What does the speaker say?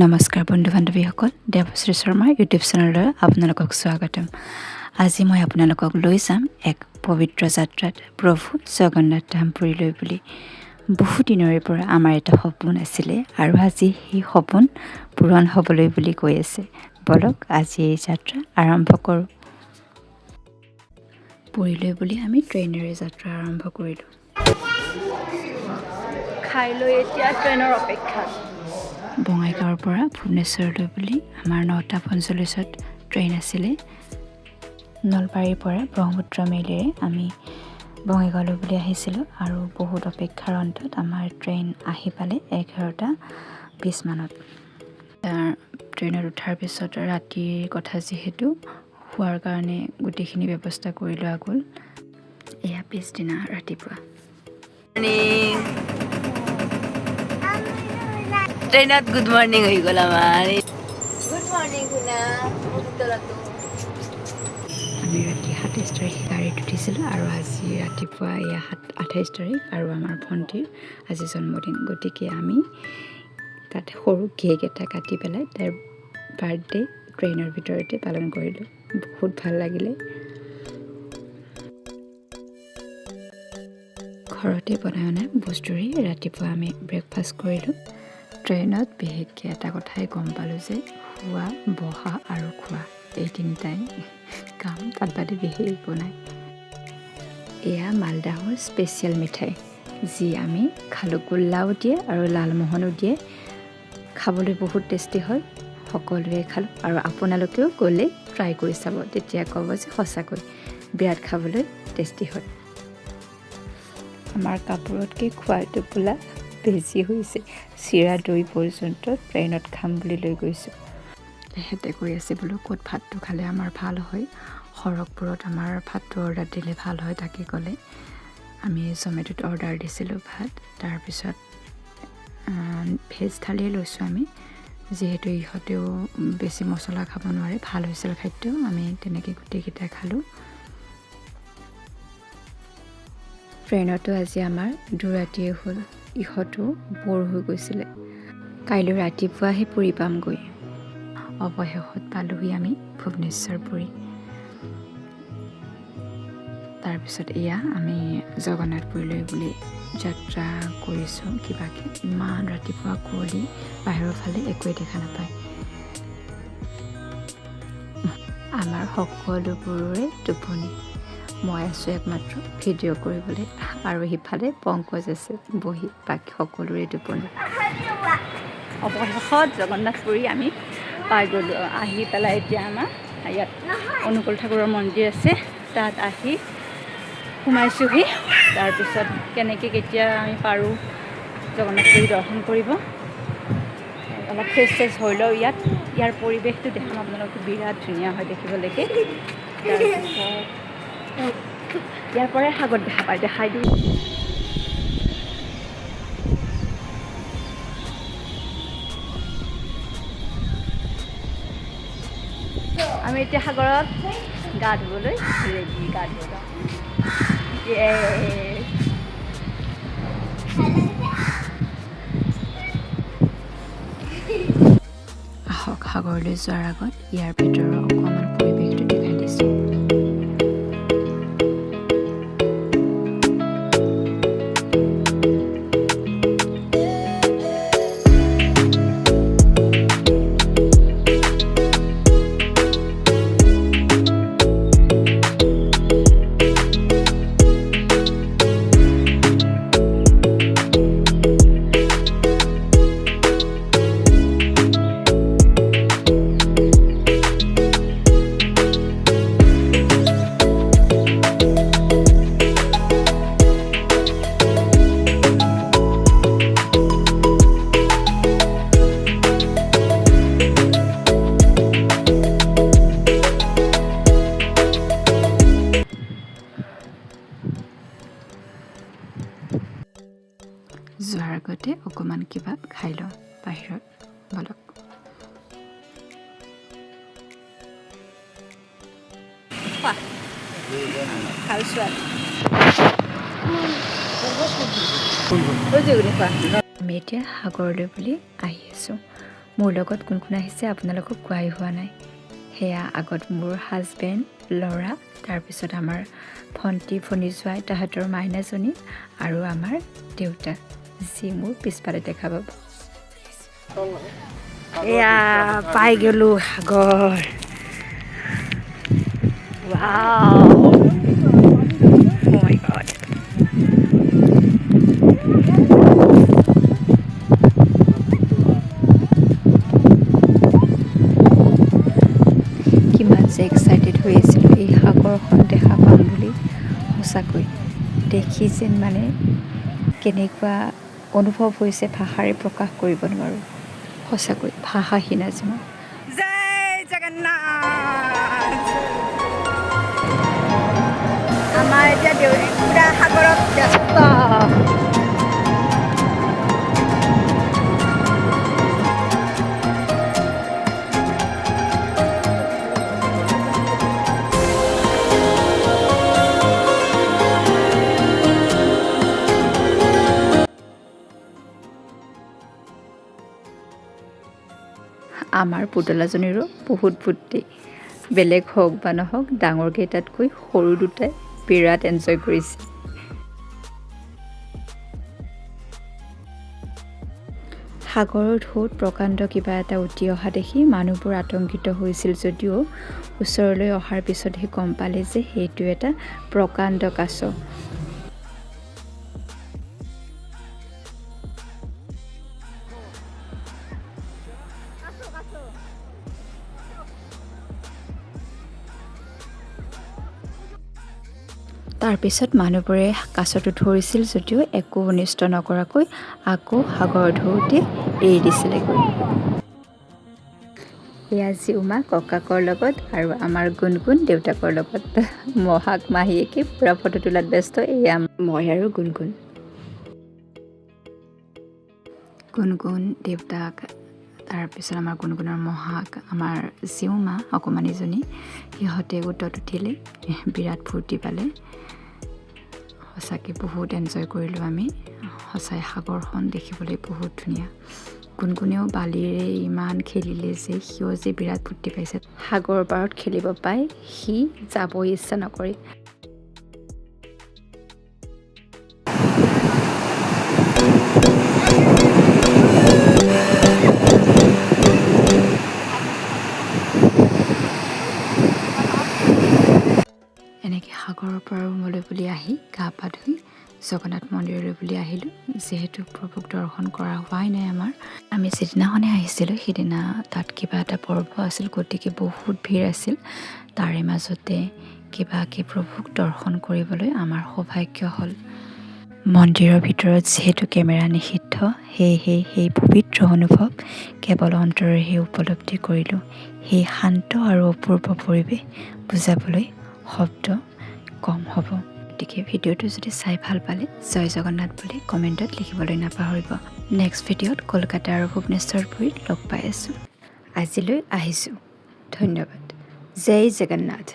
নমস্কাৰ বন্ধু বান্ধৱীসকল, দেৱশ্ৰী শৰ্মাৰ ইউটিউব চেনেললৈ আপোনালোকক স্বাগতম। আজি মই আপোনালোকক লৈ যাম এক পবিত্ৰ যাত্ৰাত প্ৰভু জগন্নাথ ধাম পুৰীলৈ বুলি। বহু দিনৰে পৰা আমাৰ এটা সপোন আছিলে আৰু আজি সেই সপোন পূৰণ হ'বলৈ বুলি কৈ আছে। বলক আজি এই যাত্ৰা আৰম্ভ কৰোঁ। পুৰীলৈ বুলি আমি ট্ৰেইনেৰে যাত্ৰা আৰম্ভ কৰিলোঁ। খাই লৈ এতিয়া ট্ৰেইনৰ অপেক্ষা। বঙাইগাঁৱৰ পৰা ভুৱনেশ্বৰলৈ বুলি আমাৰ 9:45 ট্ৰেইন আছিলে। নলবাৰীৰ পৰা ব্ৰহ্মপুত্ৰ মেইলেৰে আমি বঙাইগাঁৱলৈ বুলি আহিছিলোঁ আৰু বহুত অপেক্ষাৰ অন্তত আমাৰ ট্ৰেইন আহি পালে 11:20 মানত। ট্ৰেইনত উঠাৰ পিছত ৰাতিৰ কথা যিহেতু খোৱাৰ কাৰণে গোটেইখিনি ব্যৱস্থা কৰি লোৱা গ'ল। এয়া পিছদিনা ৰাতিপুৱা। ট্ৰেইনত গুড মৰ্ণিং হৈ গ'ল আমাৰ। গুড মৰ্ণিং শুনা। আমি ৰাতি 27 তাৰিখে গাড়ীত উঠিছিলোঁ আৰু আজি ৰাতিপুৱা এয়া 28 তাৰিখ আৰু আমাৰ ভণ্টিৰ আজি জন্মদিন। গতিকে আমি তাত সৰু কেক এটা কাটি পেলাই তাইৰ বাৰ্থডে ট্ৰেইনৰ ভিতৰতে পালন কৰিলোঁ। বহুত ভাল লাগিলে। ঘৰতে বনাই অনা বস্তুৰে ৰাতিপুৱা আমি ব্ৰেকফাষ্ট কৰিলোঁ। ট্ৰেইনত বিশেষকৈ এটা কথাই গম পালোঁ যে খোৱা, বহা আৰু খোৱা এই তিনিটাই কাম, তাত বাদে বিশেষ একো নাই। এয়া মালদাহৰ স্পেচিয়েল মিঠাই যি আমি খালোঁ। গোল্লাও দিয়ে আৰু লালমোহনো দিয়ে। খাবলৈ বহুত টেষ্টি হয়। সকলোৱে খালোঁ আৰু আপোনালোকেও গ'লে ট্ৰাই কৰি চাব, তেতিয়া ক'ব যে সঁচাকৈ বিৰাট খাবলৈ টেষ্টি হয়। আমাৰ কাপোৰতকৈ খোৱাটো বোলা বেছি হৈছে। চিৰা দৈ পৰ্যন্ত ট্ৰেইনত খাম বুলি লৈ গৈছোঁ। তেখেতে কৈ আছে বোলো ক'ত ভাতটো খালে আমাৰ ভাল হয়, সৰগপুৰত আমাৰ ভাতটো অৰ্ডাৰ দিলে ভাল হয়। তাকে ক'লে আমি জমেট'ত অৰ্ডাৰ দিছিলোঁ ভাত। তাৰপিছত ভেজ থালিয়ে লৈছোঁ আমি, যিহেতু ইহঁতেও বেছি মছলা খাব নোৱাৰে। ভাল হৈছিল খাদ্য, আমি তেনেকৈ গোটেইকেইটা খালোঁ। ট্ৰেইনতো আজি আমাৰ দুৰাতিয়ে হ'ল। ইহঁতো বৰ হৈ গৈছিলে। কাইলৈ ৰাতিপুৱাহে পুৰী পামগৈ। অৱশেষত পালোহি আমি ভুৱনেশ্বৰ পুৰী। তাৰপিছত এয়া আমি জগন্নাথপুৰীলৈ বুলি যাত্ৰা কৰিছোঁ। কিবাকৈ ইমান ৰাতিপুৱা কুঁৱলী, বাহিৰৰ ফালে একোৱে দেখা নাপায়। আমাৰ সকলোবোৰৰে টোপনি। মই আছোঁ একমাত্ৰ ভিডিঅ' কৰিবলৈ আৰু সিফালে পংকজ আছে বহি। বাকী সকলোৰে টোপনি। অৱশেষত জগন্নাথপুৰী আমি পাই গ'লোঁ। আহি পেলাই এতিয়া আমাৰ ইয়াত অনুকূল ঠাকুৰৰ মন্দিৰ আছে, তাত আহি সোমাইছোঁহি। তাৰপিছত কেনেকৈ কেতিয়া আমি পাৰোঁ জগন্নাথপুৰী দৰ্শন কৰিব, অলপ ফ্ৰেছ চেছ হৈ লওঁ। ইয়াৰ পৰিৱেশটো দেখাম আপোনালোকে, বিৰাট ধুনীয়া হয় দেখিবলৈকে। তাৰপিছত ইয়াৰ পৰাই সাগৰ দেখা পায়, দেখাই দিওঁ। আমি এতিয়া সাগৰত গা ধুবলৈ ৰেডি। গা ধুব আহক, সাগৰলৈ যোৱাৰ আগত ইয়াৰ ভিতৰৰ অকণমান পৰিৱেশটো দেখাই দিছোঁ। যোৱাৰ আগতে অকণমান কিবা খাই লওঁ বাহিৰত। বলক। ভাল সোৱাদ। আমি এতিয়া সাগৰলৈ বুলি আহি আছোঁ। মোৰ লগত কোন কোন আহিছে আপোনালোকক কোৱাই হোৱা নাই। সেয়া আগত মোৰ হাজবেণ্ড, ল'ৰা, তাৰপিছত আমাৰ ভণ্টি জোৱাই, তাহাঁতৰ মাইনাজনী আৰু আমাৰ দেউতা, যি মোৰ পিছফালে দেখা পাব। এয়া পাই গ'লোঁ সাগৰ। Wow! Oh my God! কিমান যে এক্সাইটেড হৈ আছিলোঁ এই সাগৰখন দেখা পাম বুলি। সঁচাকৈ দেখি যেন মানে কেনেকুৱা অনুভৱ হৈছে ভাষাৰে প্ৰকাশ কৰিব নোৱাৰোঁ। সঁচাকৈ ভাষাহীন আজি মই। জয় জগন্নাথ! আমাৰ এতিয়া পুৰা সাগৰত ব্যস্ত। আমাৰ পুতলাজনীৰো বহুত বুদ্ধি। বেলেগ হওক বা নহওক, ডাঙৰকেইটাতকৈ সৰু দুটাই বিৰাট এনজয় কৰিছে। সাগৰৰ ঢৌত প্ৰকাণ্ড কিবা এটা উটি অহা দেখি মানুহবোৰ আতংকিত হৈছিল যদিও ওচৰলৈ অহাৰ পিছতহে গম পালে যে সেইটো এটা প্ৰকাণ্ড কাছ। তাৰপিছত মানুহবোৰে কাছটো ধৰিছিল যদিও একো অনিষ্ট নকৰাকৈ আকৌ সাগৰৰ ঢৌতে এৰি দিছিলেগৈ। এয়া জিউমা ককাকৰ লগত আৰু আমাৰ গুণগুণ দেউতাকৰ লগত। মহাক মাহীয়েকে পূৰা ফটো তোলাত ব্যস্ত। এয়া মই আৰু গুণগুণ। গুণগুণ, দেউতাক, তাৰপিছত আমাৰ গুণগুণৰ মহাক, আমাৰ জিউমা অকণমানিজনী, সিহঁতে উটত উঠিলে, বিৰাট ফূৰ্তি পালে। সঁচাকৈ বহুত এনজয় কৰিলোঁ আমি। সঁচাই সাগৰখন দেখিবলৈ বহুত ধুনীয়া। গুণগুণেও বালিৰে ইমান খেলিলে যে সিও যে বিৰাট ফূৰ্তি পাইছে। সাগৰৰ পাৰত খেলিব পাই সি যাবই ইচ্ছা নকৰে। এনেকৈ সাগৰৰ পৰা ৰুমলৈ বুলি আহি গা পা ধুই জগন্নাথ মন্দিৰলৈ বুলি আহিলোঁ। যিহেতু প্ৰভুক দৰ্শন কৰা হোৱাই নাই আমাৰ, আমি যিদিনাখনে আহিছিলোঁ সেইদিনা তাত কিবা এটা পৰ্ব আছিল, গতিকে বহুত ভিৰ আছিল। তাৰে মাজতে কিবাকৈ প্ৰভুক দৰ্শন কৰিবলৈ আমাৰ সৌভাগ্য হ'ল। মন্দিৰৰ ভিতৰত যিহেতু কেমেৰা নিষিদ্ধ, সেয়েহে সেই পবিত্ৰ অনুভৱ কেৱল অন্তৰেহে উপলব্ধি কৰিলোঁ। সেই শান্ত আৰু অপূৰ্ব পৰিৱেশ বুজাবলৈ শব্দ কম হ'ব। গতিকে ভিডিঅ'টো যদি চাই ভাল পালে জয় জগন্নাথ বুলি কমেণ্টত লিখিবলৈ নাপাহৰিব। নেক্সট ভিডিঅ'ত কলকাতা আৰু ভুৱনেশ্বৰ পুৰীত লগ পাই আছোঁ। আজিলৈ আহিছোঁ। ধন্যবাদ। জয় জগন্নাথ।